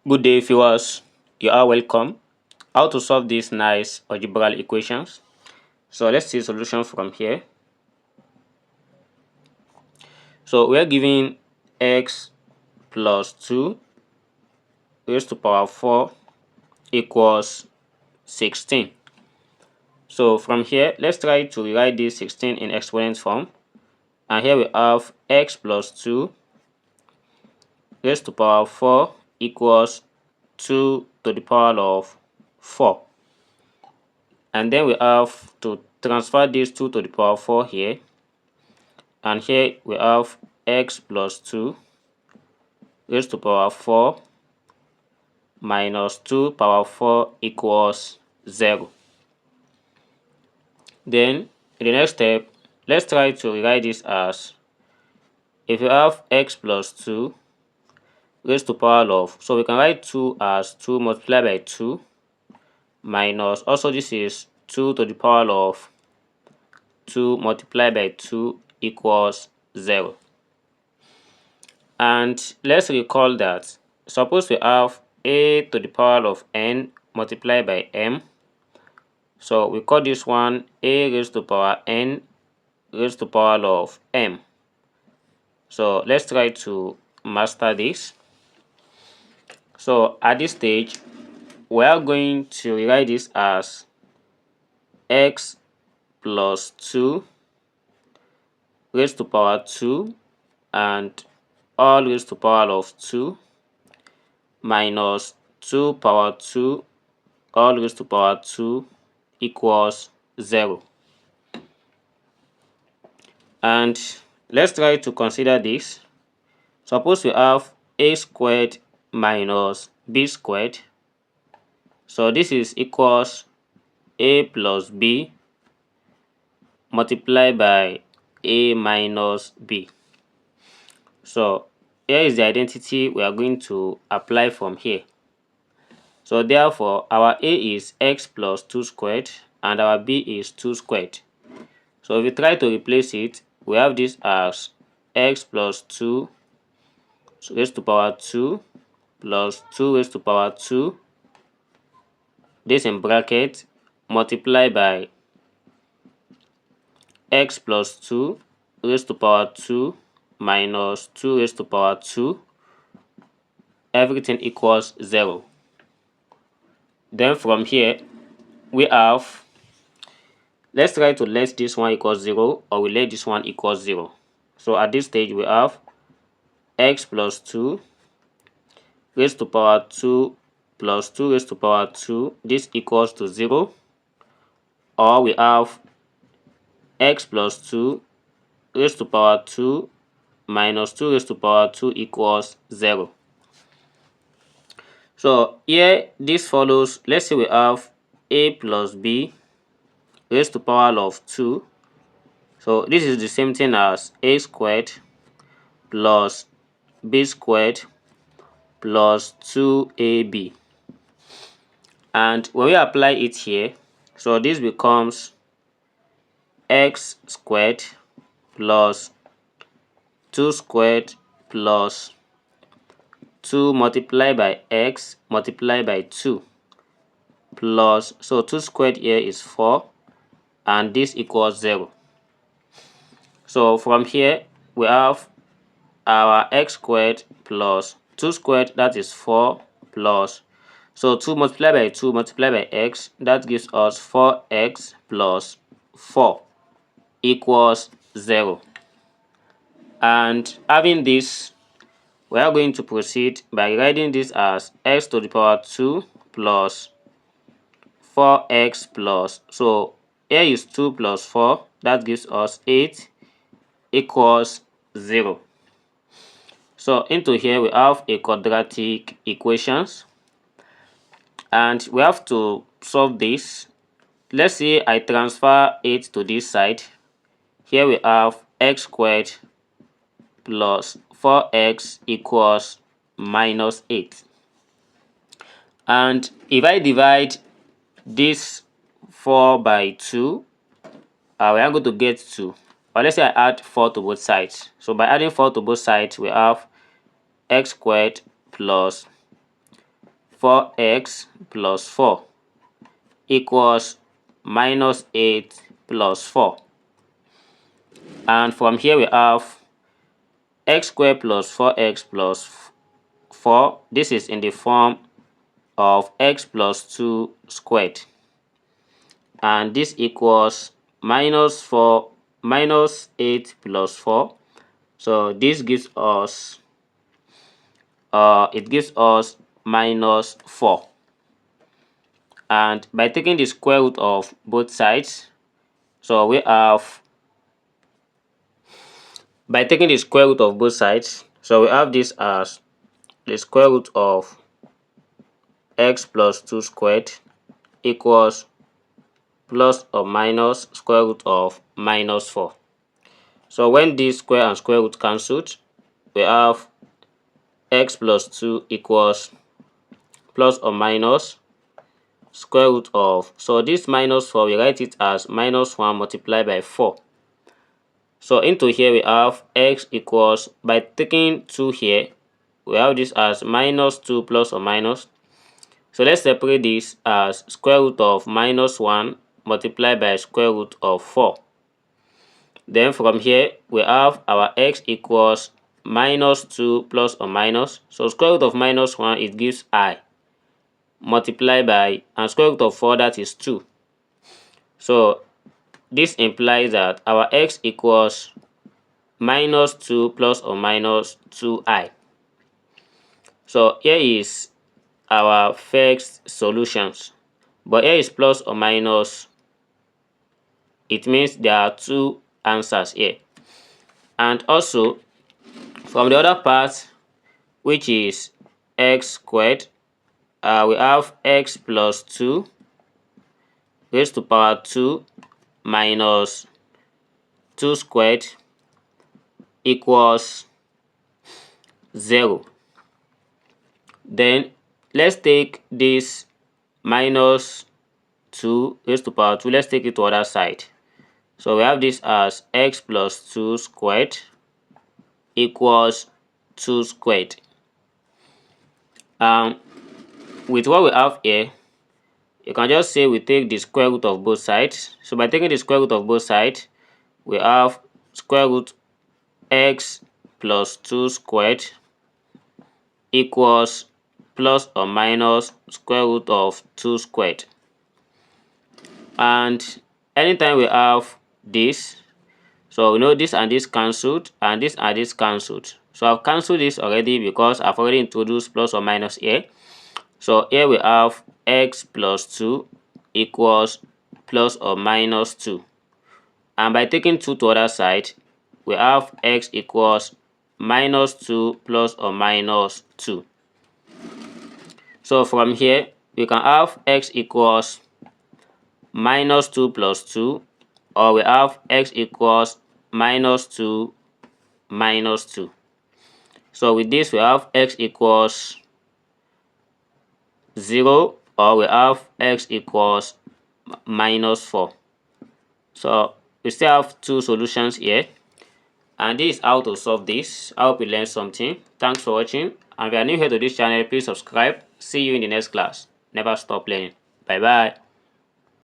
Good day, viewers. You are welcome. How to solve these nice algebraic equations. So let's see solution from here. So we are given x plus 2 raised to power 4 equals 16. So from here, let's try to rewrite this 16 in exponent form. And here we have x plus 2 raised to power 4 equals 2 to the power of 4. And then we have to transfer this 2 to the power 4 here. And here we have x plus 2 raised to power 4 minus 2 power 4 equals 0. Then in the next step, let's try to rewrite this as, if you have x plus 2 raised to power of, so we can write 2 as 2 multiplied by 2 minus, also this is 2 to the power of 2 multiplied by 2 equals 0. And let's recall that suppose we have a to the power of n multiplied by m. So we call this one a raised to power n raised to power of m. So let's try to master this. So at this stage, we are going to rewrite this as x plus 2 raised to power 2 and all raised to power of 2 minus 2 power 2 all raised to power 2 equals 0. And let's try to consider this. Suppose we have a squared minus b squared. So this is equals a plus b multiplied by a minus b. So here is the identity we are going to apply from here. So therefore our a is x plus 2 squared and our b is 2 squared. So if we try to replace it, we have this as x plus 2 raised to power 2 plus 2 raised to power 2, this in bracket, multiplied by x plus 2 raised to power 2 minus 2 raised to power 2, everything equals 0. Then from here, we have, let's try to let this one equal 0, or we let this one equal 0. So at this stage, we have x plus 2 raised to power 2 plus 2 raised to power 2, this equals to 0. Or we have x plus 2 raised to power 2 minus 2 raised to power 2 equals 0. So here this follows, let's say we have a plus b raised to power of 2. So this is the same thing as a squared plus b squared plus 2ab. And when we apply it here, so this becomes x squared plus 2 squared plus 2 multiplied by x multiplied by 2 plus, so 2 squared here is 4 and this equals 0. So from here we have our x squared plus 2 squared, that is 4, plus, so 2 multiplied by 2 multiplied by x, that gives us 4x plus 4 equals 0. And having this, we are going to proceed by writing this as x to the power 2 plus 4x plus, so here is 2 plus 4, that gives us 8 equals 0. So into here we have a quadratic equations and we have to solve this. Let's say I transfer 8 to this side. Here we have x squared plus 4x equals minus 8. And if I divide this 4 by 2, we are going to get 2. Or let's say I add 4 to both sides. So by adding 4 to both sides, we have x squared plus 4x plus 4 equals minus 8 plus 4. And from here we have x squared plus 4x plus 4. This is in the form of x plus 2 squared. And this equals minus 8 plus 4. So this gives us minus 4. And by taking the square root of both sides, so we have this as the square root of x plus 2 squared equals plus or minus square root of minus 4. So when this square and square root cancelled, we have x plus 2 equals plus or minus square root of, so this minus 4, we write it as minus 1 multiplied by 4. So into here we have x equals, by taking 2 here, we have this as minus 2 plus or minus. So let's separate this as square root of minus 1 multiplied by square root of 4. Then from here we have our x equals minus 2 plus or minus. So square root of minus 1, it gives I, multiplied by, and square root of 4, that is 2. So this implies that our x equals minus 2 plus or minus 2i. So here is our first solutions, but here is plus or minus. It means there are two answers here. And also from the other part, which is x squared, we have x plus 2 raised to power 2 minus 2 squared equals 0. Then let's take this minus 2 raised to power 2, let's take it to other side. So we have this as x plus 2 squared equals 2 squared. With what we have here, you can just say we take the square root of both sides. So by taking the square root of both sides, we have square root x plus 2 squared equals plus or minus square root of 2 squared. And anytime we have this, so we know this and this cancelled, and this and this cancelled. So I've cancelled this already because I've already introduced plus or minus here. So here we have x plus 2 equals plus or minus 2. And by taking 2 to other side, we have x equals minus 2 plus or minus 2. So from here, we can have x equals minus 2 plus 2, or we have x equals minus 2 minus 2. So with this, we have x equals 0, or we have x equals minus 4. So we still have two solutions here, and this is how to solve this. I hope you learned something. Thanks for watching, and if you are new here to this channel, please subscribe. See you in the next class. Never stop learning. Bye bye.